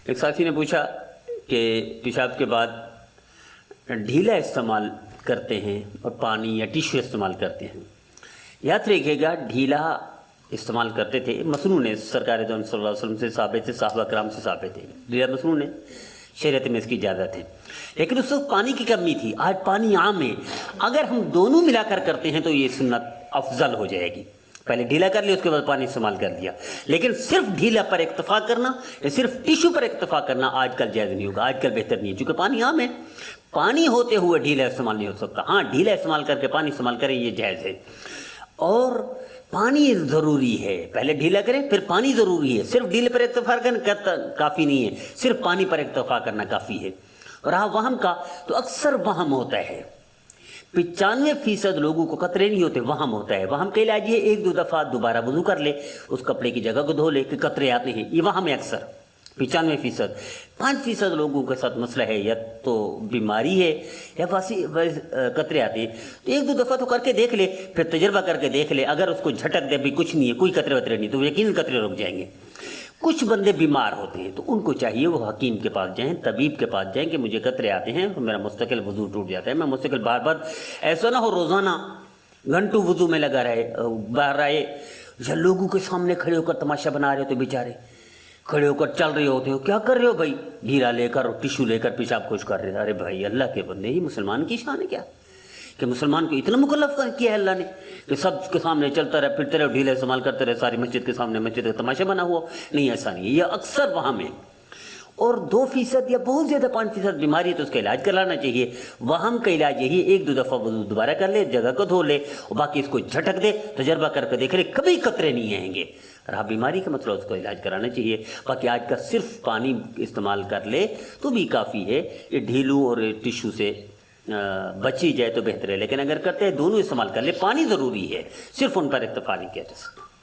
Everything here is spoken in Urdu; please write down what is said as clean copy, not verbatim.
ایک ساتھی نے پوچھا کہ پیشاب کے بعد ڈھیلا استعمال کرتے ہیں اور پانی یا ٹیشو استعمال کرتے ہیں. یاد رکھیے گا ڈھیلا استعمال کرتے تھے، مسنون ہے، سرکار دو صلی اللہ علیہ وسلم سے ثابت ہے، صحابہ کرام سے ثابت ہے، ڈھیلا مسنون ہے، شریعت میں اس کی اجازت ہے. لیکن اس وقت پانی کی کمی تھی، آج پانی عام ہے. اگر ہم دونوں ملا کر کرتے ہیں تو یہ سنت افضل ہو جائے گی. پہلے ڈھیلا کر لیا، اس کے بعد پانی استعمال کر لیا. لیکن صرف ڈھیلا پر اکتفا کرنا یا صرف ٹیشو پر اکتفا کرنا آج کل جائز نہیں ہوگا، آج کل بہتر نہیں ہے، چونکہ پانی عام ہے. پانی ہوتے ہوئے ڈھیلا استعمال نہیں ہو سکتا. ہاں ڈھیلا استعمال کر کے پانی استعمال کریں، یہ جائز ہے. اور پانی ضروری ہے، پہلے ڈھیلا کریں پھر پانی ضروری ہے. صرف ڈھیلے پر اکتفا کرنا کافی نہیں ہے، صرف پانی پر اکتفا کرنا کافی ہے. اور رہا وہم کا، تو اکثر وہم ہوتا ہے. 95% لوگوں کو قطرے نہیں ہوتے، وہم ہوتا ہے. وہم کا علاج یہ 1-2 دفعہ دوبارہ وضو کر لے، اس کپڑے کی جگہ کو دھو لے کہ قطرے آتے ہیں. یہ وہم ہے اکثر 95%. 5% لوگوں کے ساتھ مسئلہ ہے، یا تو بیماری ہے یا قطرے آتے ہیں. تو 1-2 دفعہ تو کر کے دیکھ لے، پھر تجربہ کر کے دیکھ لے. اگر اس کو جھٹک دے بھی کچھ نہیں ہے، کوئی قطرے وطرے نہیں، تو یقیناً قطرے رک جائیں گے. کچھ بندے بیمار ہوتے ہیں تو ان کو چاہیے وہ حکیم کے پاس جائیں، طبیب کے پاس جائیں کہ مجھے قطرے آتے ہیں، میرا مستقل وضو ٹوٹ جاتا ہے، میں مستقل بار بار، ایسا نہ ہو روزانہ گھنٹوں وضو میں لگا رہے، باہر آئے یا لوگوں کے سامنے کھڑے ہو کر تماشا بنا رہے ہوتے، بیچارے کھڑے ہو کر چل رہے ہوتے ہو، کیا کر رہے ہو بھائی، ڈھیلا لے کر اور ٹیشو لے کر پیشاب خوش کر رہے. ارے بھائی اللہ کے بندے، ہی مسلمان کی شان ہے کیا کہ مسلمان کو اتنا مکلف کیا ہے اللہ نے کہ سب کے سامنے چلتا رہے، پھرتے رہے، ڈھیلا استعمال کرتے رہے، ساری مسجد کے سامنے، مسجد کا تماشا بنا ہوا. نہیں، ایسا نہیں ہے، یہ اکثر وہاں میں. اور 2% یا بہت زیادہ 5% بیماری ہے تو اس کا علاج کرانا چاہیے. وہم کا علاج یہی ہے، 1-2 دفعہ وضو دوبارہ کر لے، جگہ کو دھو لے، اور باقی اس کو جھٹک دے، تجربہ کر کے دیکھ لے، کبھی قطرے نہیں آئیں گے. رہا بیماری کا مسئلہ، اس کو علاج کرانا چاہیے. باقی آج کا صرف پانی استعمال کر لے تو بھی کافی ہے. یہ ڈھیلوں اور ٹیشو سے بچی جائے تو بہتر ہے. لیکن اگر کرتے ہیں دونوں استعمال کر لے، پانی ضروری ہے، صرف ان پر اکتفا نہیں کیا جا سکتا.